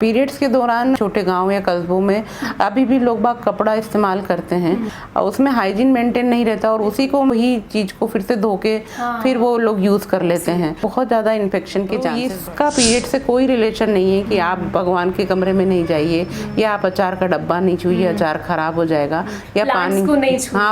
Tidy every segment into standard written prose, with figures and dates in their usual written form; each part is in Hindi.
पीरियड्स के दौरान छोटे गांव या कस्बों में अभी भी लोग बाग कपड़ा इस्तेमाल करते हैं और उसमें हाइजीन मेंटेन नहीं रहता और उसी को वही चीज को फिर से धो के फिर वो लोग यूज कर लेते हैं। बहुत ज्यादा इन्फेक्शन के चांसेस। इसका पीरियड से कोई रिलेशन नहीं है कि आप भगवान के कमरे में नहीं जाइए या आप अचार का डब्बा नहीं छुइए, अचार खराब हो जाएगा, या पानी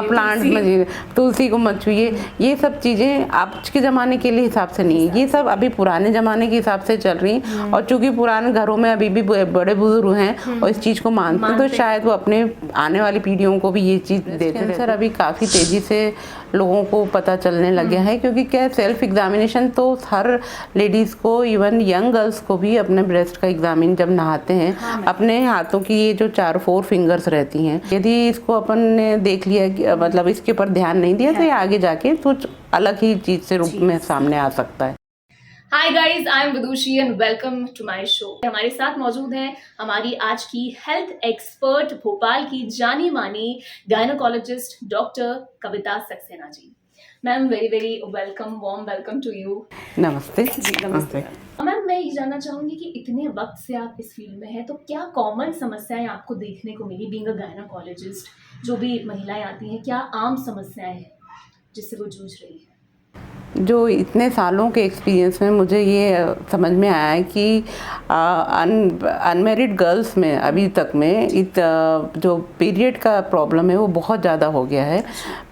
प्लांट में तुलसी को मत छुइए। ये सब चीजें आज के जमाने के लिए हिसाब से नहीं है, ये सब अभी पुराने जमाने के हिसाब से चल रही हैं। और चूंकि पुराने घरों में अभी भी बड़े बुजुर्ग हैं और इस चीज को मानते हैं, तो शायद वो अपने आने वाली पीढ़ियों को भी ये चीज देते हैं। सर अभी काफी तेजी से लोगों को पता चलने लग गया है, क्योंकि क्या सेल्फ एग्जामिनेशन तो हर लेडीज को, इवन यंग गर्ल्स को भी अपने ब्रेस्ट का एग्जामिन जब नहाते हैं, अपने हाथों की ये जो 4 फिंगर्स रहती हैं, यदि इसको अपन ने देख लिया कि मतलब इसके ऊपर ध्यान नहीं दिया तो ये आगे जाके कुछ अलग ही चीज से रूप में सामने आ सकता है। Hi guys, I am Vidushi and welcome to my show. हमारे साथ मौजूद हैं हमारी आज की हेल्थ एक्सपर्ट, भोपाल की जानी मानी gynaecologist doctor Kavita Saxena ji. Ma'am very very welcome, warm welcome to you. नमस्ते जी नमस्ते। मैम मैं ये जानना चाहूंगी कि इतने वक्त से आप इस फील्ड में हैं, तो क्या कॉमन समस्याएं आपको देखने को मिली बीइंग अ गायनोकोलॉजिस्ट? जो भी महिलाएं आती हैं, क्या आम समस्याएं हैं जिससे वो जूझ रही है? जो इतने सालों के एक्सपीरियंस में मुझे ये समझ में आया है कि अनमेरिड गर्ल्स में अभी तक में जो पीरियड का प्रॉब्लम है वो बहुत ज़्यादा हो गया है।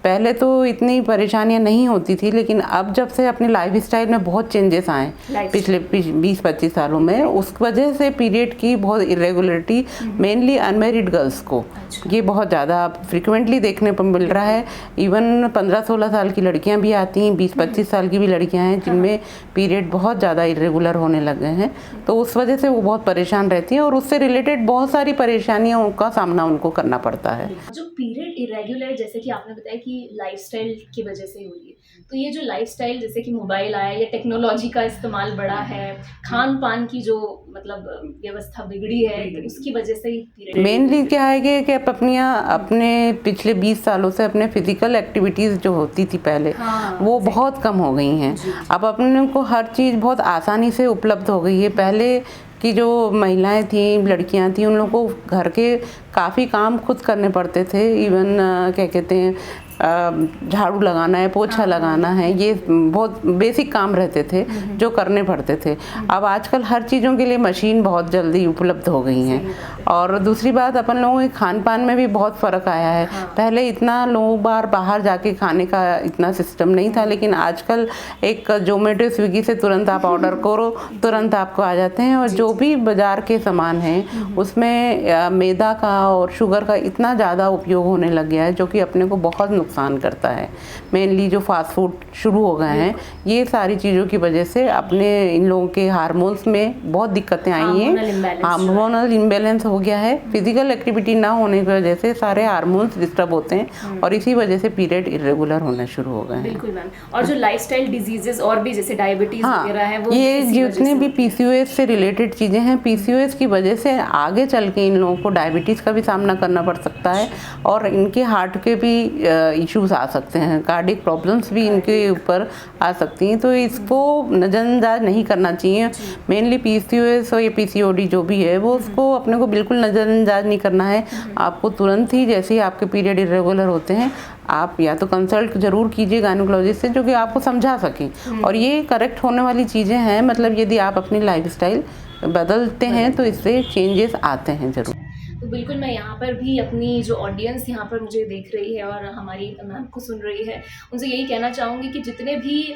पहले तो इतनी परेशानियां नहीं होती थी, लेकिन अब जब से अपने लाइफस्टाइल में बहुत चेंजेस आए पिछले 20-25 सालों में, उस वजह से पीरियड की बहुत इरेगुलरिटी मेनली अनमेरिड गर्ल्स को ये बहुत ज़्यादा फ्रिक्वेंटली देखने पर मिल रहा है। इवन 15-16 साल की लड़कियां भी आती हैं, 20-25 साल की भी लड़कियां हैं जिनमें पीरियड बहुत ज़्यादा इरेगुलर होने लगे हैं, तो उस वजह से वो बहुत परेशान रहती हैं और उससे रिलेटेड बहुत सारी परेशानियों का सामना उनको करना पड़ता है। जो पीरियड इरेगुलर, जैसे कि आपने बताया कि लाइफस्टाइल की वजह से हो रही है, तो ये जो लाइफस्टाइल, जैसे कि मोबाइल आया या टेक्नोलॉजी का इस्तेमाल बढ़ा है, खान पान की जो मतलब व्यवस्था बिगड़ी है, तो उसकी वजह से ही पीरियड मेनली क्या है कि आप अपने पिछले 20 सालों से अपने फिजिकल एक्टिविटीज़ जो होती थी पहले, वो बहुत कम हो गई हैं। अब अपने को हर चीज़ बहुत आसानी से उपलब्ध हो गई है। पहले कि जो महिलाएं थी, लड़कियां थी, उन लोगों को घर के काफ़ी काम खुद करने पड़ते थे। इवन क्या कहते हैं, झाड़ू लगाना है, पोछा लगाना है, ये बहुत बेसिक काम रहते थे जो करने पड़ते थे। अब आजकल हर चीज़ों के लिए मशीन बहुत जल्दी उपलब्ध हो गई हैं। और दूसरी बात, अपन लोगों के खान पान में भी बहुत फ़र्क आया है। पहले इतना लोग बाहर जाके खाने का इतना सिस्टम नहीं था, लेकिन आजकल एक जोमेटो स्विगी से तुरंत आप ऑर्डर करो, तुरंत आपको आ जाते हैं। और जो भी बाज़ार के सामान हैं उसमें मैदा का और शुगर का इतना ज़्यादा उपयोग होने लग गया है, जो कि अपने को बहुत नुकसान करता है। मेनली जो फास्ट फूड शुरू हो गए हैं, ये सारी चीज़ों की वजह से अपने इन लोगों के हार्मोन्स में बहुत दिक्कतें आई हैं। हार्मोनल इम्बैलेंस हो गया है। फिजिकल एक्टिविटी ना होने की वजह से सारे हार्मोन्स डिस्टर्ब होते हैं और इसी वजह से पीरियड इरेगुलर होना शुरू हो गए हैं। बिल्कुल मैम। और जो लाइफस्टाइल डिजीजेस और भी जैसे डायबिटीज वगैरह है, वो ये जितने भी पीसीओएस से रिलेटेड चीज़ें हैं, पीसीओएस की वजह से आगे चल के इन लोगों को डायबिटीज़ का भी सामना करना पड़ सकता है और इनके हार्ट के भी इश्यूज आ सकते हैं, कार्डिक प्रॉब्लम्स भी इनके ऊपर आ सकती हैं। तो इसको नज़रअंदाज नहीं करना चाहिए। मेनली पीसीओएस और ये पीसीओडी जो भी है, वो उसको अपने को बिल्कुल नज़रअंदाज नहीं करना है। आपको तुरंत ही जैसे ही आपके पीरियड इरेगुलर होते हैं, आप या तो कंसल्ट जरूर कीजिए गायनोकोलॉजिस्ट से, जो कि आपको समझा सके। और ये करेक्ट होने वाली चीज़ें हैं, मतलब यदि आप अपनी लाइफस्टाइल बदलते हैं तो इससे चेंजेस आते हैं जरूर। तो बिल्कुल मैं यहाँ पर भी अपनी जो ऑडियंस यहाँ पर मुझे देख रही है और हमारी मैम को सुन रही है, उनसे यही कहना चाहूँगी कि जितने भी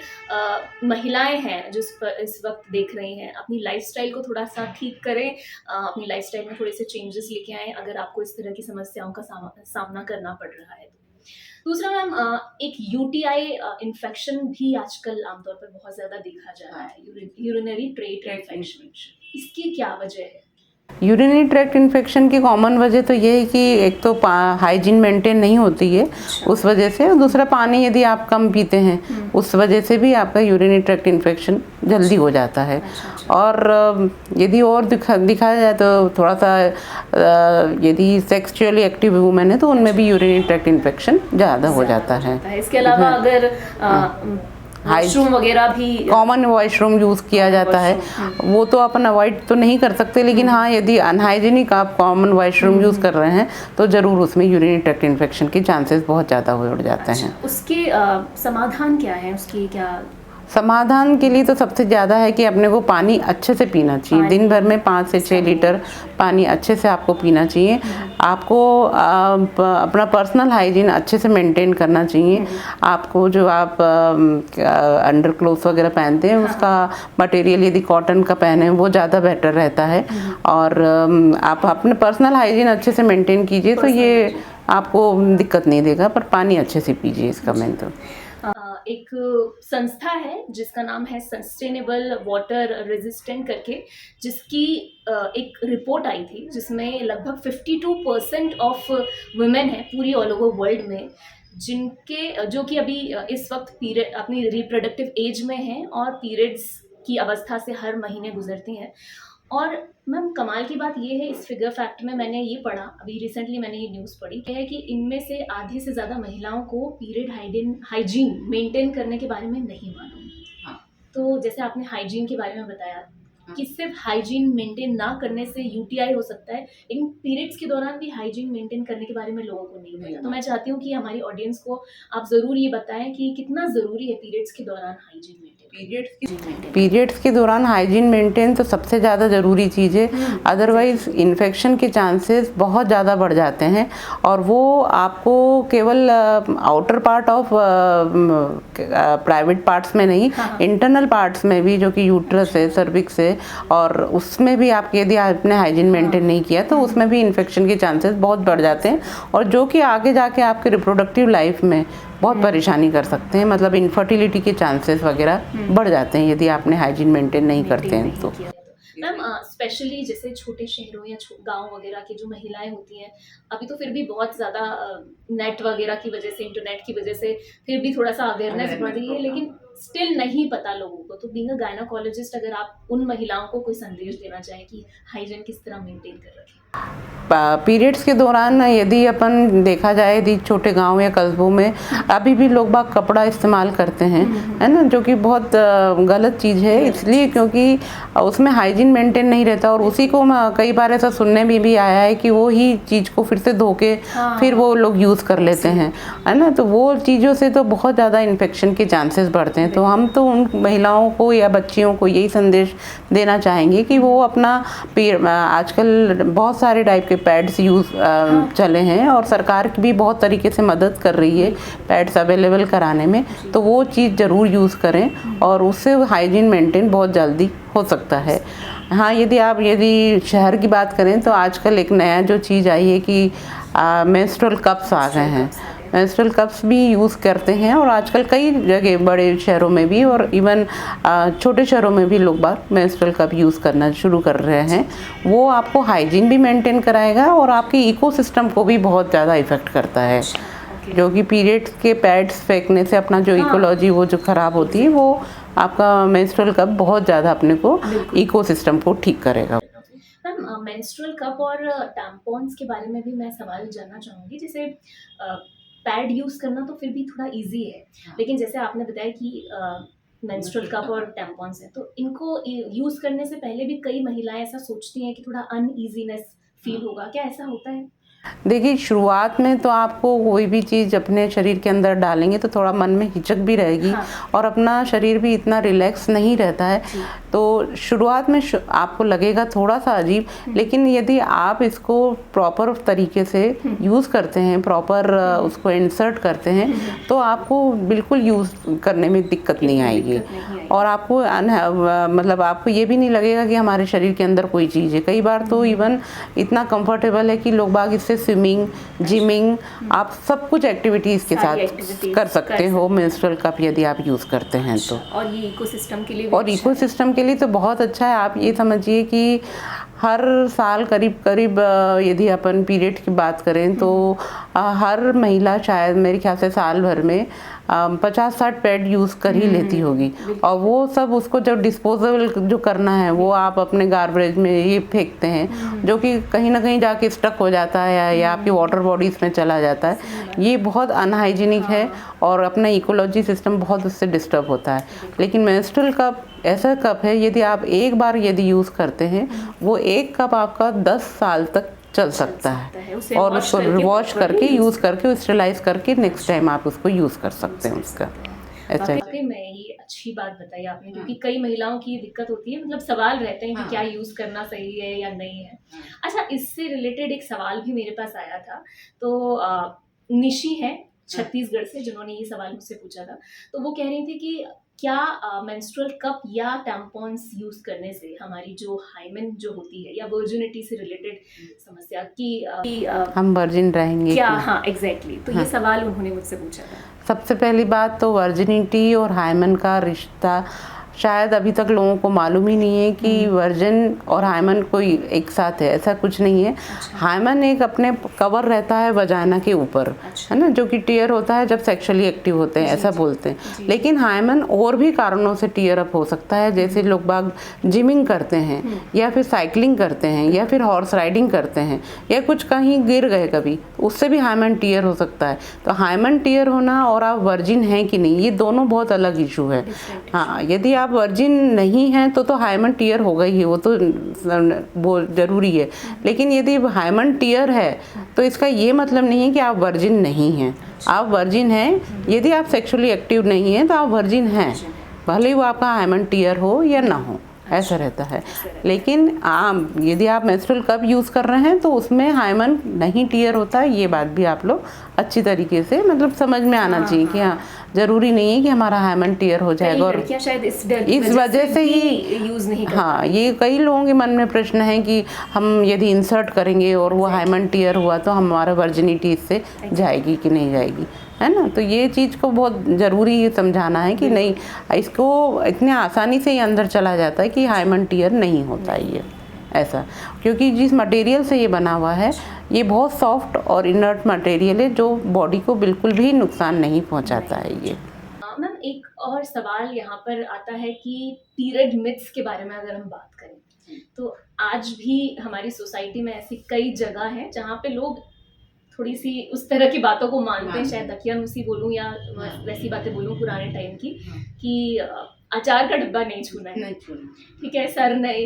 महिलाएं हैं जो इस वक्त देख रही हैं, अपनी लाइफस्टाइल को थोड़ा सा ठीक करें, अपनी लाइफस्टाइल में थोड़े से चेंजेस लेके आएँ अगर आपको इस तरह की समस्याओं का सामना करना पड़ रहा है। दूसरा मैम, एक यूटीआई इन्फेक्शन भी आजकल आमतौर पर बहुत ज़्यादा देखा जा रहा है, यूरिनरी ट्रैक्ट इन्फेक्शन। इसकी क्या वजह है? यूरिनरी ट्रैक्ट इन्फेक्शन की कॉमन वजह तो ये है कि एक तो हाइजीन मेंटेन नहीं होती है, उस वजह से, और दूसरा पानी यदि आप कम पीते हैं उस वजह से भी आपका यूरिनरी ट्रैक्ट इन्फेक्शन जल्दी हो जाता है। और यदि और दिखाया जाए तो थोड़ा सा यदि सेक्सुअली एक्टिव वुमेन है तो उनमें भी यूरिनरी ट्रैक्ट इन्फेक्शन ज़्यादा हो जाता है। इसके अलावा अगर वॉशरूम वगैरह भी कॉमन वॉशरूम यूज़ किया जाता है, वो तो अपन अवॉइड तो नहीं कर सकते, लेकिन हाँ यदि अनहाइजीनिक आप कॉमन वॉशरूम यूज़ कर रहे हैं तो ज़रूर उसमें यूरिनरी ट्रैक्ट इन्फेक्शन के चांसेस बहुत ज़्यादा हो जाते हैं। उसके समाधान क्या है, उसकी क्या समाधान के लिए तो सबसे ज़्यादा है कि अपने को पानी अच्छे से पीना चाहिए। दिन भर में 5 से 6 लीटर पानी अच्छे से आपको पीना चाहिए। आपको अपना पर्सनल हाइजीन अच्छे से मेंटेन करना चाहिए। आपको जो आप अंडर क्लोथ्स वगैरह पहनते हैं उसका मटेरियल यदि कॉटन का पहने वो ज़्यादा बेटर रहता है। और आप अपने पर्सनल हाइजीन अच्छे से मेंटेन कीजिए तो ये आपको दिक्कत नहीं देगा, पर पानी अच्छे से पीजिए, इसका मेन तो। एक संस्था है जिसका नाम है सस्टेनेबल वाटर रेजिस्टेंट करके, जिसकी एक रिपोर्ट आई थी जिसमें लगभग 52% ऑफ वुमेन है पूरी ऑल ओवर वर्ल्ड में जिनके जो कि अभी इस वक्त पीरियड अपनी रिप्रोडक्टिव एज में हैं और पीरियड्स की अवस्था से हर महीने गुजरती हैं। और मैम कमाल की बात ये है, इस फिगर फैक्ट में मैंने ये पढ़ा, अभी रिसेंटली मैंने ये न्यूज़ पढ़ी है कि इनमें से आधे से ज़्यादा महिलाओं को पीरियड हाइजीन मेंटेन करने के बारे में नहीं मालूम। हाँ। तो जैसे आपने हाइजीन के बारे में बताया कि सिर्फ हाइजीन मेंटेन ना करने से यूटीआई हो सकता है, लेकिन पीरियड्स के दौरान भी हाइजीन मेंटेन करने के बारे में लोगों को नहीं पता। तो मैं चाहती हूँ कि हमारी ऑडियंस को आप ज़रूर ये बताएं कि कितना ज़रूरी है पीरियड्स के दौरान हाइजीन मेंटेन। पीरियड्स के दौरान हाइजीन मेंटेन तो सबसे ज़्यादा ज़रूरी चीज़ है, अदरवाइज इन्फेक्शन के चांसेस बहुत ज़्यादा बढ़ जाते हैं। और वो आपको केवल outer part of private parts में नहीं, इंटरनल पार्ट्स में भी, जो कि यूट्रस है, सर्विक्स है, और उसमें भी आप यदि आपने हाइजीन मेंटेन नहीं किया तो उसमें भी इन्फेक्शन के चांसेस बहुत बढ़ जाते हैं, और जो कि आगे जाके आपके रिप्रोडक्टिव लाइफ में बहुत परेशानी कर सकते हैं। मतलब इनफर्टिलिटी के चांसेस वगैरह बढ़ जाते हैं यदि आपने हाइजीन मेंटेन नहीं करते हैं तो। मैम स्पेशली जैसे छोटे शहरों या गांव वगैरह की जो महिलाएं होती हैं, अभी तो फिर भी बहुत ज़्यादा नेट वगैरह की वजह से, इंटरनेट की वजह से फिर भी थोड़ा सा अवेयरनेस बढ़ रही है, लेकिन स्टिल नहीं पता लोगों को। तो बीइंग अ गायनोकोलॉजिस्ट, अगर आप उन महिलाओं को कोई संदेश देना चाहें कि हाइजीन किस तरह मेंटेन कर रखें। पीरियड्स के दौरान यदि अपन देखा जाए, यदि छोटे गांव या कस्बों में अभी भी लोग बाग कपड़ा इस्तेमाल करते हैं, है ना, जो कि बहुत गलत चीज़ है, इसलिए क्योंकि उसमें हाइजीन मेंटेन नहीं रहता। और उसी को कई बार ऐसा सुनने में भी आया है कि वो ही चीज़ को फिर से धो के फिर वो लोग यूज़ कर लेते हैं, है ना। तो वो चीज़ों से तो बहुत ज़्यादा इन्फेक्शन के चांसेस बढ़ते हैं। तो हम तो उन महिलाओं को या बच्चियों को यही संदेश देना चाहेंगे कि वो अपना आजकल बहुत सारे टाइप के पैड्स चले हैं, और सरकार की भी बहुत तरीके से मदद कर रही है पैड्स अवेलेबल कराने में। तो वो चीज़ ज़रूर यूज़ करें और उससे हाइजीन मेंटेन बहुत जल्दी हो सकता है। हाँ, यदि शहर की बात करें तो आजकल एक नया जो चीज़ आई है कि मेंस्ट्रुअल कप्स आ गए हैं। मेंस्ट्रुअल कप्स भी यूज़ करते हैं, और आजकल कई जगह बड़े शहरों में भी और इवन छोटे शहरों में भी लोग बाग मेंस्ट्रुअल कप यूज़ करना शुरू कर रहे हैं। वो आपको हाइजीन भी मेंटेन कराएगा और आपके इकोसिस्टम को भी बहुत ज़्यादा इफ़ेक्ट करता है, जो कि पीरियड्स के पैड्स फेंकने से अपना जो इकोलॉजी वो जो ख़राब होती है, वो आपका मेंस्ट्रुअल कप बहुत ज़्यादा अपने को इकोसिस्टम को ठीक करेगा। मैम मेंस्ट्रुअल कप और टैम्पॉन्स के बारे में भी मैं सवाल जानना चाहूँगी। जैसे पैड यूज़ करना तो फिर भी थोड़ा इजी है, लेकिन जैसे आपने बताया कि मेंस्ट्रुअल कप और टैम्पॉन्स हैं, तो इनको यूज़ करने से पहले भी कई महिलाएं ऐसा सोचती हैं कि थोड़ा अनईजीनेस फील होगा, क्या ऐसा होता है? देखिए, शुरुआत में तो आपको कोई भी चीज़ अपने शरीर के अंदर डालेंगे तो थोड़ा मन में हिचक भी रहेगी, और अपना शरीर भी इतना रिलैक्स नहीं रहता है। तो शुरुआत में आपको लगेगा थोड़ा सा अजीब, लेकिन यदि आप इसको प्रॉपर तरीके से यूज़ करते हैं, प्रॉपर उसको इंसर्ट करते हैं, तो आपको बिल्कुल यूज़ करने में दिक्कत नहीं आएगी। और आपको मतलब आपको ये भी नहीं लगेगा कि हमारे शरीर के अंदर कोई चीज़ है। कई बार तो इवन इतना कंफर्टेबल है कि लोग बाग इससे स्विमिंग, जिमिंग, आप सब कुछ एक्टिविटीज़ के साथ कर सकते हो मेंस्ट्रुअल कप यदि आप यूज़ करते हैं तो। और ये इकोसिस्टम के लिए तो बहुत अच्छा है। आप ये समझिए कि हर साल करीब करीब यदि अपन पीरियड की बात करें तो हर महिला शायद मेरे ख्याल से साल भर में 50-60 पैड यूज़ कर ही लेती होगी, और वो सब उसको जो डिस्पोजेबल जो करना है वो आप अपने गार्बेज में ये फेंकते हैं, जो कि कहीं ना कहीं जाके स्टक हो जाता है या आपकी वाटर बॉडीज़ में चला जाता है। ये बहुत अनहाइजीनिक है और अपना इकोलॉजी सिस्टम बहुत उससे डिस्टर्ब होता है। लेकिन मेंस्ट्रुअल कप ऐसा कप है, यदि आप एक बार यदि यूज़ करते हैं वो एक कप आपका 10 साल तक चल सकता है, और उसको वॉश करके यूज़ करके स्टरलाइज करके नेक्स्ट टाइम आप उसको यूज़ कर सकते हैं उसका। ऐसा है। वाकई में ये अच्छी बात बताई आपने, क्योंकि कई महिलाओं की ये दिक्कत होती है, मतलब सवाल रहते हैं कि क्या यूज करना सही है या नहीं है। अच्छा, इससे रिलेटेड एक सवाल भी मेरे पास आया था। तो निशी है छत्तीसगढ़ से, जिन्होंने ये सवाल मुझसे पूछा था। तो वो कह रही थी कि क्या मेंस्ट्रुअल कप या टैम्पॉन्स यूज करने से हमारी जो हाइमेन जो होती है या वर्जिनिटी से रिलेटेड समस्या की हम वर्जिन रहेंगे क्या? कि? हाँ एग्जैक्टली, तो ये सवाल उन्होंने मुझसे पूछा था। सबसे पहली बात तो वर्जिनिटी और हाइमन का रिश्ता शायद अभी तक लोगों को मालूम ही नहीं है कि वर्जिन और हाइमन कोई एक साथ है, ऐसा कुछ नहीं है। हाइमन एक अपने कवर रहता है वजाना के ऊपर, है ना, जो कि टीयर होता है जब सेक्सुअली एक्टिव होते हैं, ऐसा बोलते हैं। लेकिन हाइमन और भी कारणों से टीयर अप हो सकता है, जैसे लोग बाग जिमिंग करते हैं या फिर साइकिलिंग करते हैं या फिर हॉर्स राइडिंग करते हैं या कुछ कहीं गिर गए कभी, उससे भी हाइमन टीयर हो सकता है। तो हाइमन टीयर होना और आप वर्जिन हैं कि नहीं, ये दोनों बहुत अलग इशू है। हाँ, यदि आप वर्जिन नहीं हैं तो हाइमन टीयर होगा ही, वो तो वो जरूरी है। लेकिन यदि हाइमन टीयर है तो इसका ये मतलब नहीं है कि आप वर्जिन नहीं हैं। आप वर्जिन हैं, यदि आप सेक्सुअली एक्टिव नहीं हैं तो आप वर्जिन हैं, भले ही वो आपका हाइमन टीयर हो या ना हो, ऐसा रहता है। लेकिन यदि आप मेंस्ट्रुअल कप यूज़ कर रहे हैं तो उसमें हाइमन नहीं टीयर होता है, ये बात भी आप लोग अच्छी तरीके से मतलब समझ में आना चाहिए कि हाँ, ज़रूरी नहीं है कि हमारा हाइमन टीयर हो जाएगा। और शायद इस वजह से ही यूज़ नहीं हाँ, ये कई लोगों के मन में प्रश्न है कि हम यदि इंसर्ट करेंगे और वो हाइमन टीयर हुआ तो हमारा वर्जिनिटी इससे जाएगी कि नहीं जाएगी, है ना। तो ये चीज़ को बहुत ज़रूरी समझाना है कि नहीं, इसको इतने आसानी से ही अंदर चला जाता है कि हाइमन टीयर नहीं होता है ये, ऐसा। क्योंकि जिस मटेरियल से ये बना हुआ है ये बहुत सॉफ्ट और इनर्ट मटेरियल है, जो बॉडी को बिल्कुल भी नुकसान नहीं पहुंचाता है ये। मैम, एक और सवाल यहाँ पर आता है कि पीरियड मिथ्स के बारे में अगर हम बात करें तो आज भी हमारी सोसाइटी में ऐसी कई जगह हैं जहाँ पे लोग थोड़ी सी उस तरह की बातों को मानते हैं, शायद दकियानूसी बोलूं या वैसी बातें बोलूं पुराने टाइम की, कि अचार का डिब्बा नहीं छूना है, ठीक है,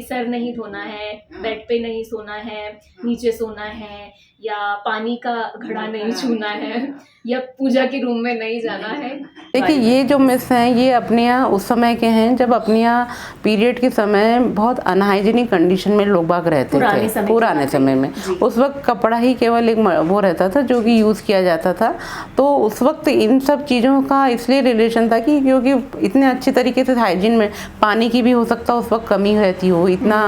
सर नहीं धोना है, बेड पे नहीं सोना है, नीचे सोना है, या पानी का घड़ा नहीं छूना है, या पूजा के रूम में नहीं जाना है। देखिए, ये जो मिस हैं ये अपने यहाँ उस समय के हैं जब अपने यहाँ पीरियड के समय बहुत अनहाइजीनिक कंडीशन में लोग बाग रहते थे पुराने समय में। उस वक्त कपड़ा ही केवल एक वो रहता था जो कि यूज़ किया जाता था। तो उस वक्त इन सब चीज़ों का इसलिए रिलेशन था कि क्योंकि इतने अच्छी तरीके से हाइजीन में पानी की भी हो सकता उस वक्त कमी रहती हो, इतना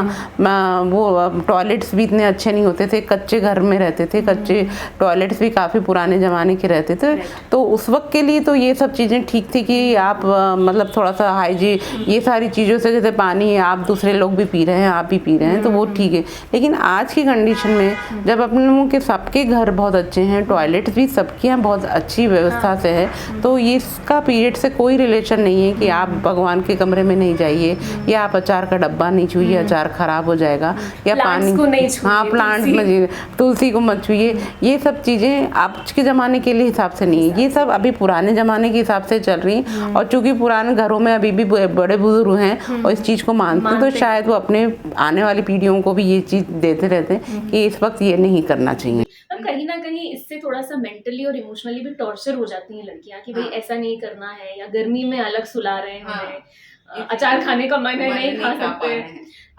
वो टॉयलेट्स भी इतने अच्छे नहीं होते थे, कच्चे घर में रहते थे, कच्चे टॉयलेट्स भी काफ़ी पुराने ज़माने के रहते थे। तो उस वक्त के लिए तो ये सब चीज़ें ठीक थी कि आप मतलब थोड़ा सा हाइजीन, ये सारी चीज़ों से, जैसे पानी आप दूसरे लोग भी पी रहे हैं, आप भी पी रहे हैं, तो वो ठीक है। लेकिन आज की कंडीशन में जब अपने लोगों के सबके घर बहुत अच्छे हैं, टॉयलेट्स भी सबके यहाँ बहुत अच्छी व्यवस्था से है, तो ये इसका पीरियड से कोई रिलेशन नहीं है कि आप भगवान के कमरे में नहीं जाइए, या आप अचार का डब्बा नहीं छूइए, अचार खराब हो जाएगा, या पानी, हाँ, प्लांट में तुलसी को मत छूइए। ये सब चीज़ें आज के ज़माने के लिए हिसाब से नहीं है, ये सब अभी पुराने ज़माने के हिसाब से चल रही हैं। और चूंकि पुराने घरों में अभी भी बड़े बुजुर्ग हैं और इस चीज़ को मानते हैं, तो शायद वो अपने आने वाली पीढ़ियों को भी ये चीज़ देते रहते हैं कि इस वक्त ये नहीं करना चाहिए। कहीं ना कहीं इससे थोड़ा सा मेंटली और इमोशनली भी टॉर्चर हो जाती हैं लड़कियां कि भाई ऐसा नहीं करना है, या गर्मी में अलग सुला रहे हैं, अचार खाने का मन है, नहीं खा सकते,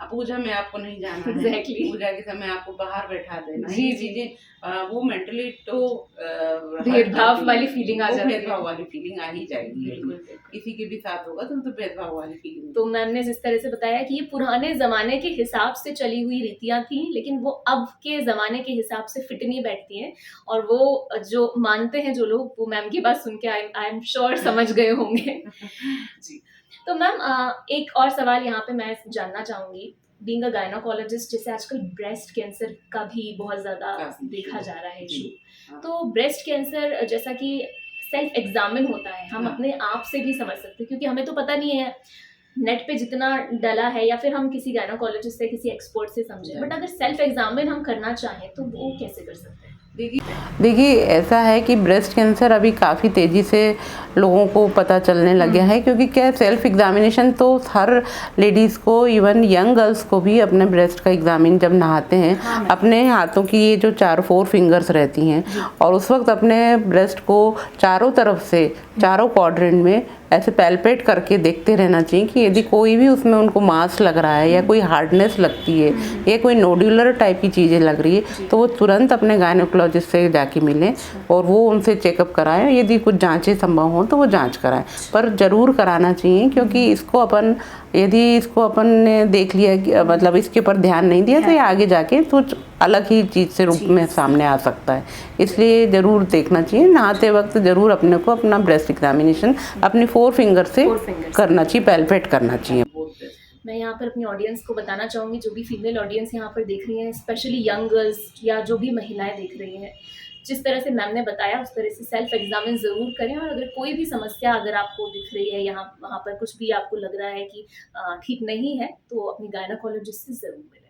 पूजा में आपको नहीं जाना है, एग्जैक्टली, पूजा के समय आपको बाहर बैठा देना, जी जी, वो मेंटली तो भेदभाव वाली फीलिंग आ जाती है, भेदभाव वाली फीलिंग आ ही जाएगी, किसी के भी साथ होगा तो भेदभाव वाली फीलिंग। तो मैम ने जिस तरह से बताया कि ये पुराने जमाने के हिसाब से चली हुई रीतियां थी, लेकिन वो अब के जमाने के हिसाब से फिट नहीं बैठती हैं, और वो जो मानते हैं जो लोग, वो मैम की बात सुन के आई एम श्योर समझ गए होंगे। जी। तो मैम, एक और सवाल यहाँ पे मैं जानना चाहूंगी बीइंग अ गायनोकोलॉजिस्ट, जैसे आजकल ब्रेस्ट कैंसर का भी बहुत ज़्यादा देखा जा रहा है इशू, तो ब्रेस्ट कैंसर जैसा कि सेल्फ एग्जामिन होता है, हम अपने आप से भी समझ सकते हैं, क्योंकि हमें तो पता नहीं है नेट पे जितना डला है, या फिर हम किसी गायनोकोलॉजिस्ट से, किसी एक्सपर्ट से समझें, बट अगर सेल्फ एग्जामिन हम करना चाहें तो वो कैसे कर सकते हैं? देखिए ऐसा है कि ब्रेस्ट कैंसर अभी काफ़ी तेज़ी से लोगों को पता चलने लग गया है, क्योंकि क्या सेल्फ एग्जामिनेशन तो हर लेडीज़ को, इवन यंग गर्ल्स को भी अपने ब्रेस्ट का एग्जामिन जब नहाते हैं, अपने हाथों की ये जो 4 फिंगर्स रहती हैं, और उस वक्त अपने ब्रेस्ट को चारों तरफ से, चारों क्वाड्रेंट में ऐसे पैल्पेट करके देखते रहना चाहिए कि यदि कोई भी उसमें उनको मांस लग रहा है, या कोई हार्डनेस लगती है, या कोई नोड्यूलर टाइप की चीज़ें लग रही है, तो वो तुरंत अपने गायनोकोलॉजिस्ट से जाके मिलें और वो उनसे चेकअप कराएं। यदि कुछ जांचें संभव हों तो वो जांच कराएं, पर ज़रूर कराना चाहिए, क्योंकि इसको अपन ने देख लिया कि मतलब इसके ऊपर ध्यान नहीं दिया तो ये आगे जाके कुछ अलग ही चीज़ से रूप में सामने आ सकता है। इसलिए ज़रूर देखना चाहिए, नहाते वक्त ज़रूर अपने को अपना ब्रेस्ट एग्जामिनेशन अपनी 4 फिंगर से करना चाहिए, पैल्पेट करना चाहिए। मैं यहाँ पर अपनी ऑडियंस को बताना चाहूँगी, जो भी फीमेल ऑडियंस यहाँ पर देख रही हैं, स्पेशली यंग गर्ल्स या जो भी महिलाएं देख रही हैं, जिस तरह से मैम ने बताया उस तरह से सेल्फ एग्जामिन ज़रूर करें, और अगर कोई भी समस्या अगर आपको दिख रही है, यहाँ वहाँ पर कुछ भी आपको लग रहा है कि ठीक नहीं है, तो अपनी गायनोकोलॉजिस्ट से ज़रूर मिलें।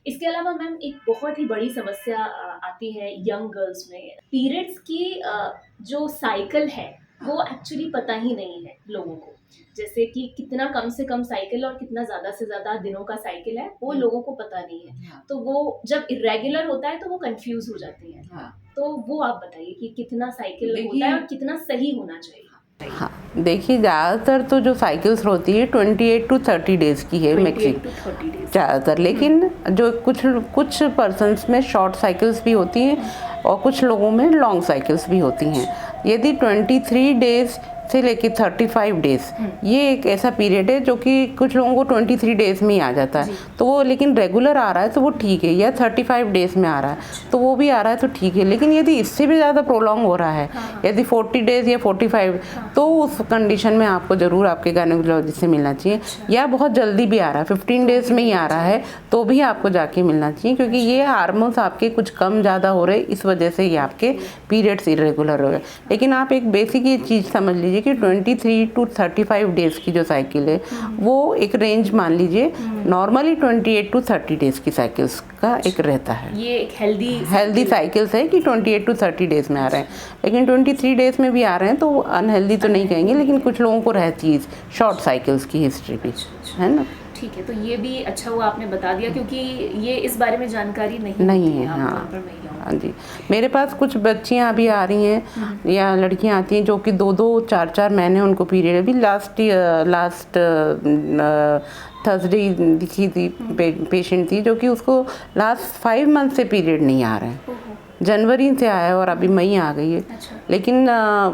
इसके अलावा मैम एक बहुत ही बड़ी समस्या आती है यंग गर्ल्स में, पीरियड्स की जो साइकिल है वो एक्चुअली पता ही नहीं है लोगों को, जैसे कि कितना कम से कम साइकिल और कितना ज़्यादा से ज़्यादा दिनों का साइकिल है, वो लोगों को पता नहीं है। तो वो जब इरेगुलर होता है तो वो कंफ्यूज हो जाते हैं। तो वो आप बताइए कि कितना साइकिल होता है और कितना सही होना चाहिए? हाँ, देखिए ज़्यादातर तो जो साइकिल्स होती है 28 to 30 डेज़ की है मैक्सिमम ज़्यादातर, लेकिन जो कुछ पर्सन्स में शॉर्ट साइकिल्स भी होती हैं और कुछ लोगों में लॉन्ग साइकिल्स भी होती हैं। यदि 23 डेज़ से लेके 35 डेज़ ये एक ऐसा पीरियड है जो कि कुछ लोगों को 23 डेज़ में ही आ जाता है, तो वो लेकिन रेगुलर आ रहा है तो वो ठीक है, या 35 डेज़ में आ रहा है तो वो भी आ रहा है तो ठीक है। लेकिन यदि इससे भी ज़्यादा प्रोलॉन्ग हो रहा है, यदि 40 डेज़ या 45, तो उस कंडीशन में आपको ज़रूर आपके गायनोकोलॉजिस्ट से मिलना चाहिए। या बहुत जल्दी भी आ रहा है, 15 डेज़ में ही आ रहा है, तो भी आपको जाके मिलना चाहिए, क्योंकि ये हार्मोन्स आपके कुछ कम ज़्यादा हो रहे, इस वजह से ये आपके पीरियड्स इरेगुलर हो रहे। लेकिन आप एक बेसिक ये चीज़ समझ लीजिए कि 23 to 35 डेज़ की जो साइकिल है वो एक रेंज मान लीजिए, नॉर्मली 28 to 30 डेज़ की साइकिल्स का एक रहता है। ये एक हेल्दी साइकिल्स है कि 28 to 30 डेज़ में आ रहे हैं, लेकिन 23 डेज़ में भी आ रहे हैं तो अनहेल्दी तो नहीं कहेंगे, लेकिन कुछ लोगों को रहती है शॉर्ट साइकिल्स की हिस्ट्री भी, है ना। ठीक है, तो ये भी अच्छा हुआ आपने बता दिया, क्योंकि ये इस बारे में जानकारी नहीं है। हाँ जी, मेरे पास कुछ बच्चियाँ अभी आ रही हैं या लड़कियाँ आती हैं जो कि 2-2, 4-4 महीने उनको पीरियड, अभी लास्ट थर्सडे दिखी थी पेशेंट थी जो कि उसको लास्ट 5 मंथ से पीरियड नहीं आ रहे हैं, जनवरी से आया है और अभी मई आ गई है। लेकिन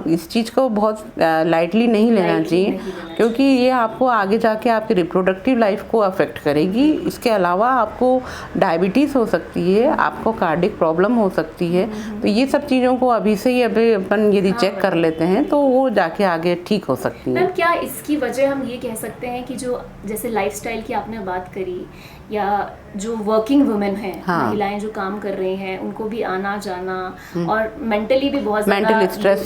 इस चीज़ को बहुत लाइटली नहीं लेना चाहिए, क्योंकि ये आपको आगे जाके आपकी रिप्रोडक्टिव लाइफ को अफेक्ट करेगी। इसके अलावा आपको डायबिटीज़ हो सकती है, आपको कार्डिक प्रॉब्लम हो सकती है, तो ये सब चीज़ों को अभी से ही अपन यदि चेक कर लेते हैं तो वो जाके आगे ठीक हो सकती है। मैम क्या इसकी वजह हम ये कह सकते हैं कि जो जैसे लाइफस्टाइल की आपने बात करी, या जो वर्किंग वुमेन हैं, महिलाएं जो काम कर रही हैं, उनको भी आना जाना और मेंटली भी बहुत ज़्यादा स्ट्रेस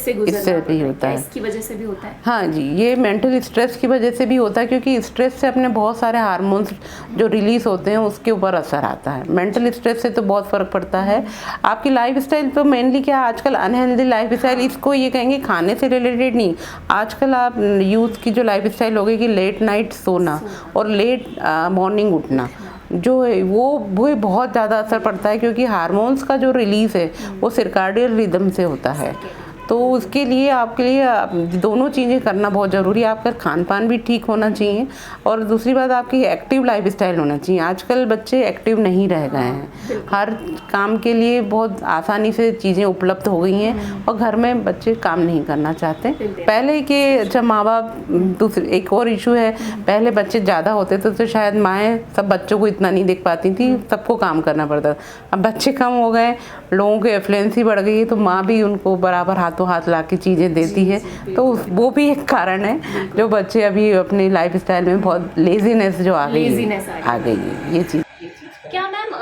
से गुजरना होता है, इसकी वजह से भी होता है? हाँ जी, ये मेंटल स्ट्रेस की वजह से भी होता है, क्योंकि स्ट्रेस से अपने बहुत सारे हार्मोन्स जो रिलीज होते हैं उसके ऊपर असर आता है। मेंटल स्ट्रेस से तो बहुत फ़र्क पड़ता है। आपकी लाइफस्टाइल तो मेनली क्या, आजकल अनहेल्दी लाइफस्टाइल, इसको ये कहेंगे खाने से रिलेटेड नहीं, आजकल आप यूथ की जो लाइफस्टाइल हो गई कि लेट नाइट सोना और लेट मॉर्निंग उठना, जो है वो बहुत ज़्यादा असर पड़ता है, क्योंकि हार्मोन्स का जो रिलीज़ है वो सर्काडियन रिदम से होता है। तो उसके लिए आपके लिए दोनों चीज़ें करना बहुत ज़रूरी है। आपका खान पान भी ठीक होना चाहिए, और दूसरी बात आपकी एक्टिव लाइफस्टाइल होना चाहिए। आजकल बच्चे एक्टिव नहीं रह गए हैं, हर काम के लिए बहुत आसानी से चीज़ें उपलब्ध हो गई हैं और घर में बच्चे काम नहीं करना चाहते। पहले के अच्छा माँ बाप, दूसरे एक और इशू है, पहले बच्चे ज़्यादा होते थे तो शायद माएँ सब बच्चों को इतना नहीं देख पाती थी, सबको काम करना पड़ता था। अब बच्चे कम हो गए, लोगों की एफ्लुएंसी बढ़ गई है, तो माँ भी उनको बराबर हाथ हाथों हाथ ला के चीज़ें देती है, तो वो भी एक कारण है जो बच्चे अभी अपनी लाइफ स्टाइल में बहुत लेजीनेस जो आ गई है ये चीज़। क्या मैम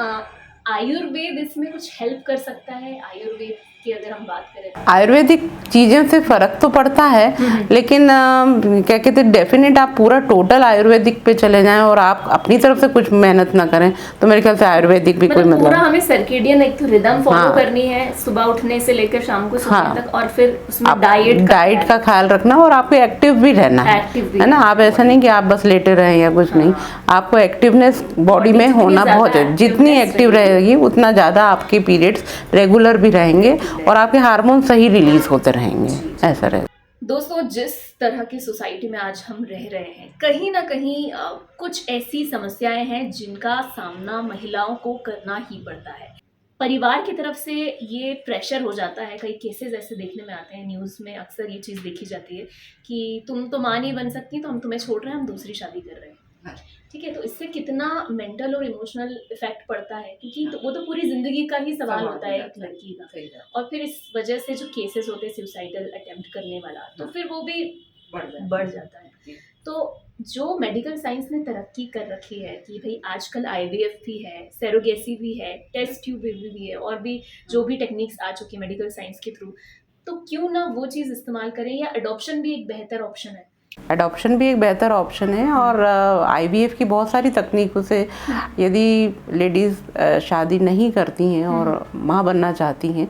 आयुर्वेद इसमें कुछ हेल्प कर सकता है? आयुर्वेद की अगर हम बात करें तो? आयुर्वेदिक चीज़ों से फ़र्क तो पड़ता है, लेकिन क्या कहते हैं, डेफिनेट आप पूरा टोटल आयुर्वेदिक पे चले जाएं और आप अपनी तरफ से कुछ मेहनत ना करें तो मेरे ख्याल से आयुर्वेदिक भी कोई मतलब पूरा मतलब। हमें सर्केडियन एक तो रिदम फॉलो हाँ। करनी है, सुबह उठने से लेकर शाम को सोने हाँ। तक, और फिर उसमें आप डाइट का ख्याल रखना और आपको एक्टिव भी रहना है ना। आप ऐसा नहीं कि आप बस लेटे रहें या कुछ नहीं, आपको एक्टिवनेस बॉडी में होना बहुत है। जितनी एक्टिव रहेगी उतना ज़्यादा आपके पीरियड्स रेगुलर भी रहेंगे और आपके हार्मोन सही रिलीज होते रहेंगे, ऐसा रहे। दोस्तों, जिस तरह की सोसाइटी में आज हम रह रहे हैं, कहीं ना कहीं कुछ ऐसी समस्याएं हैं जिनका सामना महिलाओं को करना ही पड़ता है। परिवार की तरफ से ये प्रेशर हो जाता है। कई केसेस ऐसे देखने में आते हैं, न्यूज़ में अक्सर ये चीज़ देखी जाती है कि तुम तो माँ नहीं बन सकती तो हम तुम्हें छोड़ रहे हैं, हम दूसरी शादी कर रहे हैं। ठीक है, तो इससे कितना मेंटल और इमोशनल इफेक्ट पड़ता है, क्योंकि तो वो तो पूरी जिंदगी का ही सवाल होता है एक लड़की का। और फिर इस वजह से जो केसेस होते हैं सुसाइडल अटेम्प्ट करने वाला, तो फिर वो भी बढ़ जाता है। तो जो मेडिकल साइंस ने तरक्की कर रखी है कि भाई आजकल आईवीएफ भी है, सेरोगेसी भी है, टेस्ट ट्यूब भी है, और भी जो भी टेक्निक्स आ चुकी है मेडिकल साइंस के थ्रू, तो क्यों ना वो चीज़ इस्तेमाल करें, या अडॉप्शन भी एक बेहतर ऑप्शन है? एडॉप्शन भी एक बेहतर ऑप्शन है और आईवीएफ की बहुत सारी तकनीकों से यदि लेडीज़ शादी नहीं करती हैं और माँ बनना चाहती हैं,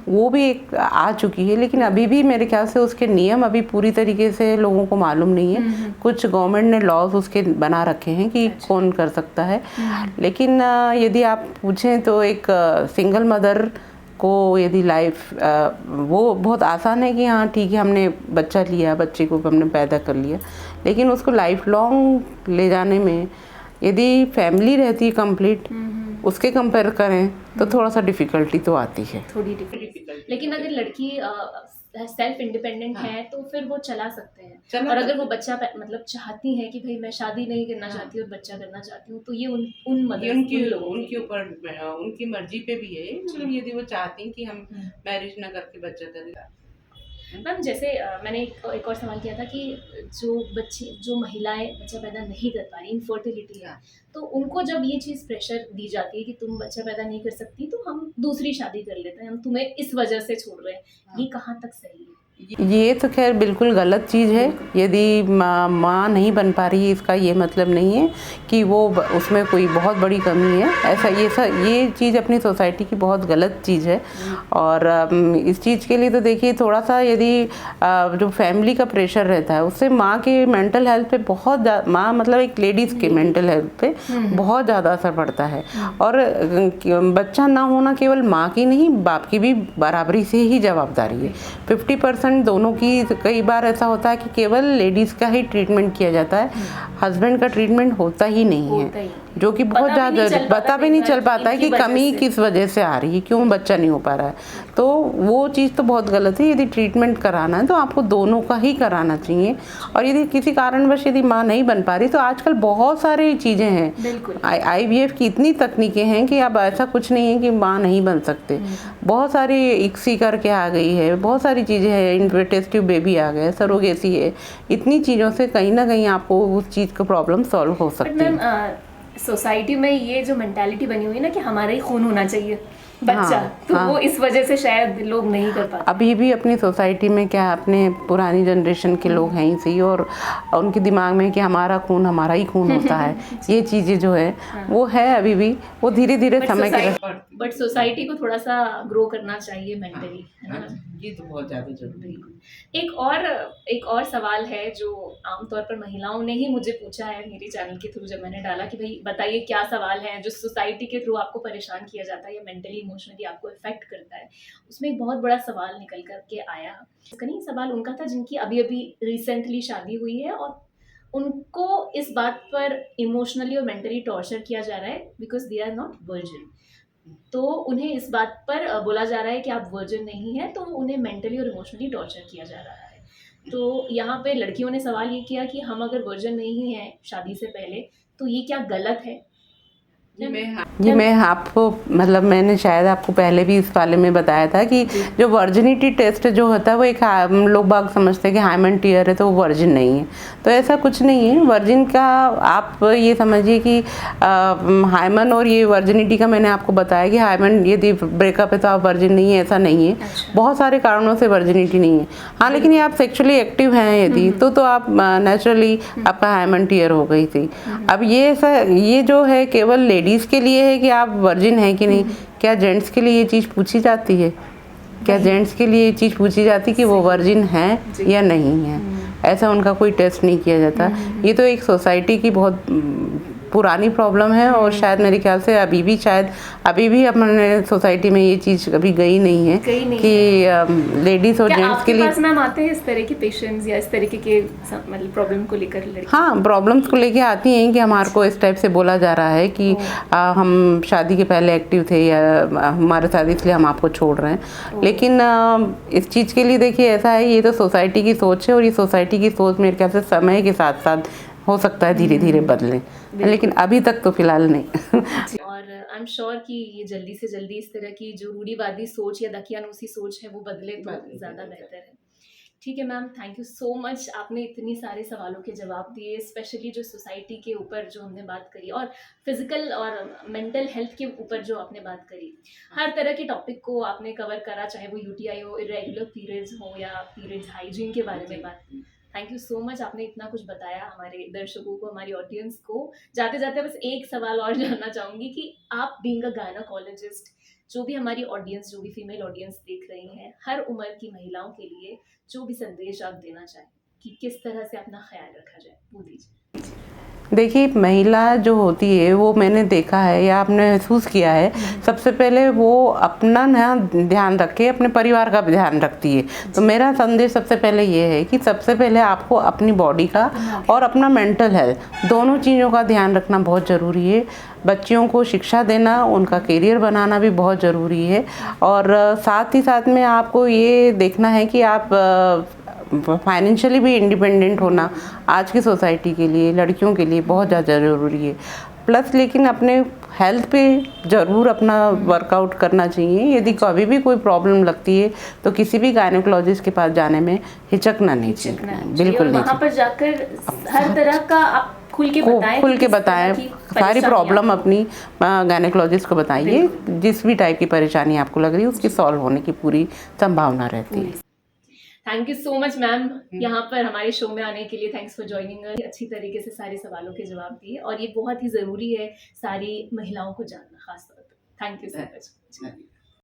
वो भी एक आ चुकी है। लेकिन अभी भी मेरे ख्याल से उसके नियम अभी पूरी तरीके से लोगों को मालूम नहीं है। कुछ गवर्नमेंट ने लॉज उसके बना रखे हैं कि कौन कर सकता है, लेकिन यदि आप पूछें तो एक सिंगल मदर को यदि लाइफ वो बहुत आसान है कि हाँ ठीक है हमने बच्चा लिया, बच्चे को हमने पैदा कर लिया, लेकिन उसको लाइफ लॉन्ग ले जाने में यदि फैमिली रहती है कंप्लीट, उसके कंपेयर करें तो थोड़ा सा डिफ़िकल्टी तो आती है। थोड़ी डिफिकल्ट, लेकिन अगर लड़की सेल्फ इंडिपेंडेंट है तो फिर वो चला सकते हैं। और अगर वो बच्चा मतलब चाहती है कि भाई मैं शादी नहीं करना चाहती और बच्चा करना चाहती हूँ, तो ये उन उनके ऊपर उनकी मर्जी पे भी है। मतलब यदि वो चाहती हैं कि हम मैरिज ना करके बच्चा करें। मैम, जैसे मैंने एक और सवाल किया था कि जो महिलाएं बच्चा पैदा नहीं कर पा रही, इनफर्टिलिटी है, तो उनको जब ये चीज़ प्रेशर दी जाती है कि तुम बच्चा पैदा नहीं कर सकती तो हम दूसरी शादी कर लेते हैं, हम तुम्हें इस वजह से छोड़ रहे हैं, ये कहाँ तक सही है? ये तो खैर बिल्कुल गलत चीज़ है। यदि माँ नहीं बन पा रही है, इसका ये मतलब नहीं है कि वो उसमें कोई बहुत बड़ी कमी है। ऐसा ये चीज़ अपनी सोसाइटी की बहुत गलत चीज़ है। और इस चीज़ के लिए तो देखिए थोड़ा सा यदि जो फैमिली का प्रेशर रहता है उससे माँ के मेंटल हेल्थ पे बहुत माँ मतलब एक लेडीज़ के मेंटल हेल्थ पे बहुत ज़्यादा असर पड़ता है। और बच्चा ना होना केवल माँ की नहीं, बाप की भी बराबरी से ही जवाबदारी है। 50% दोनों की। कई बार ऐसा होता है कि केवल लेडीज़ का ही ट्रीटमेंट किया जाता है, हस्बैंड का ट्रीटमेंट होता ही नहीं है, जो कि बहुत ज़्यादा पता भी नहीं चल पाता है कि कमी किस वजह से आ रही है, क्यों बच्चा नहीं हो पा रहा है। तो वो चीज़ तो बहुत गलत है। यदि ट्रीटमेंट कराना है तो आपको दोनों का ही कराना चाहिए। और यदि किसी कारणवश यदि माँ नहीं बन पा रही तो आजकल बहुत सारी चीज़ें हैं, IVF की इतनी तकनीकें हैं कि अब ऐसा कुछ नहीं है कि माँ नहीं बन सकते। बहुत सारी इक्सी करके आ गई है, बहुत सारी चीज़ें हैं, टेस्ट ट्यूब बेबी आ गए, सरोगेसी है। इतनी चीज़ों से कहीं ना कहीं आपको उस चीज़ का प्रॉब्लम सॉल्व हो सकती है। सोसाइटी में ये जो मेंटालिटी बनी हुई है ना कि हमारा ही खून होना चाहिए बच्चा, तो वो इस वजह से शायद लोग नहीं कर पाते। अभी भी अपनी सोसाइटी में क्या अपने पुरानी जनरेशन के लोग हैं ही सही, और उनके दिमाग में कि हमारा खून हमारा ही खून होता है। ये चीज़ें जो है वो है अभी भी, वो धीरे धीरे समय के। बट सोसाइटी को थोड़ा सा ग्रो करना चाहिए मेंटली, है ना? ये तो बहुत ज़्यादा जरूरी है। एक और सवाल है जो आमतौर पर महिलाओं ने ही मुझे पूछा है मेरे चैनल के थ्रू, जब मैंने डाला कि भाई बताइए क्या सवाल है जो सोसाइटी के थ्रू आपको परेशान किया जाता है या मेंटली इमोशनली आपको इफेक्ट करता है। उसमें एक बहुत बड़ा सवाल निकल करके आया। इसका नहीं, सवाल उनका था जिनकी अभी अभी रिसेंटली शादी हुई है और उनको इस बात पर इमोशनली और मेंटली टॉर्चर किया जा रहा है because they are not virgin. तो उन्हें इस बात पर बोला जा रहा है कि आप वर्जिन नहीं है, तो उन्हें मेंटली और इमोशनली टॉर्चर किया जा रहा है। तो यहाँ पे लड़कियों ने सवाल ये किया कि हम अगर वर्जिन नहीं हैं शादी से पहले तो ये क्या गलत है? जी मैं आपको मतलब मैंने शायद आपको पहले भी इस बारे में बताया था कि जो वर्जिनिटी टेस्ट जो होता है वो एक लोग बाग समझते हैं कि हाइमन टीयर है तो वो वर्जिन नहीं है, तो ऐसा कुछ नहीं है। वर्जिन का आप ये समझिए कि हाइमन और ये वर्जिनिटी का मैंने आपको बताया कि हाइमन यदि ब्रेकअप है तो आप वर्जिन नहीं है, ऐसा नहीं है। बहुत सारे कारणों से वर्जिनिटी नहीं है। हाँ लेकिन ये आप सेक्सुअली एक्टिव हैं यदि तो आप नेचुरली आपका हाइमन टीयर हो गई थी। अब ये जो है केवल लेडीज के लिए है कि आप वर्जिन हैं कि नहीं, क्या जेंट्स के लिए ये चीज़ पूछी जाती है? क्या जेंट्स के लिए ये चीज़ पूछी जाती कि वो वर्जिन हैं या नहीं है? ऐसा उनका कोई टेस्ट नहीं किया जाता। ये तो एक सोसाइटी की बहुत पुरानी प्रॉब्लम है और शायद मेरे ख्याल से अभी भी अपने सोसाइटी में ये चीज़ कभी गई नहीं है कि लेडीज़ और जेंट्स के लिए। मैम आते हैं इस तरह के पेशेंट्स या इस तरीके के मतलब प्रॉब्लम को लेकर लड़की? हाँ प्रॉब्लम्स को लेके आती हैं कि हमारे को इस टाइप से बोला जा रहा है कि हम शादी के पहले एक्टिव थे या हमारे साथ इसलिए हम आपको छोड़ रहे हैं। लेकिन इस चीज़ के लिए देखिए ऐसा है, ये तो सोसाइटी की सोच है और ये सोसाइटी की सोच मेरे ख्याल से समय के साथ साथ हो सकता है धीरे धीरे बदले, लेकिन अभी तक तो फिलहाल नहीं। और आई एम श्योर कि ये जल्दी से जल्दी इस तरह की जो रूढ़िवादी सोच या दकियानूसी सोच है वो बदले तो ज़्यादा बेहतर है। ठीक है ma'am, thank you so much. आपने इतनी सारे सवालों के जवाब दिए, स्पेशली जो सोसाइटी के ऊपर जो हमने बात करी और फिजिकल और मेंटल हेल्थ के ऊपर जो आपने बात करी, हर तरह के टॉपिक को आपने कवर करा, चाहे वो यूटीआई हो, इरेगुलर पीरियड्स हो या पीरियड्स हाइजीन के बारे में बात की। थैंक यू सो मच, आपने इतना कुछ बताया हमारे दर्शकों को, हमारी ऑडियंस को। जाते जाते बस एक सवाल और जानना चाहूँगी कि आप बीइंग अ गायनोकोलॉजिस्ट, जो भी हमारी ऑडियंस, जो भी फीमेल ऑडियंस देख रही हैं, हर उम्र की महिलाओं के लिए जो भी संदेश आप देना चाहें कि किस तरह से अपना ख्याल रखा जाए, वो दीजिए। देखिए महिला जो होती है वो मैंने देखा है या आपने महसूस किया है, सबसे पहले वो अपना नया ध्यान रखे, अपने परिवार का भी ध्यान रखती है। तो मेरा संदेश सबसे पहले ये है कि सबसे पहले आपको अपनी बॉडी का और अपना मेंटल हेल्थ दोनों चीज़ों का ध्यान रखना बहुत ज़रूरी है। बच्चियों को शिक्षा देना, उनका करियर बनाना भी बहुत ज़रूरी है और साथ ही साथ में आपको ये देखना है कि आप फाइनेंशियली भी इंडिपेंडेंट होना आज की सोसाइटी के लिए, लड़कियों के लिए बहुत ज़्यादा ज़रूरी है। प्लस लेकिन अपने हेल्थ पे ज़रूर अपना वर्कआउट करना चाहिए। यदि कभी भी कोई प्रॉब्लम लगती है तो किसी भी गायनोकोलॉजिस्ट के पास जाने में हिचकना नहीं चाहिए, बिल्कुल नहीं। वहाँ पर जाकर हर तरह का आप खुल के बताएं, सारी प्रॉब्लम अपनी गायनोकोलॉजिस्ट को बताइए। जिस भी टाइप की परेशानी आपको लग रही है उसकी सॉल्व होने की पूरी संभावना रहती है। Thank you so much ma'am, यहाँ पर हमारे शो में आने के लिए। Thanks for joining us. अच्छी तरीके से सारे सवालों के जवाब दिए और ये बहुत ही ज़रूरी है सारी महिलाओं को जानना, खासतौर पर। Thank you so much.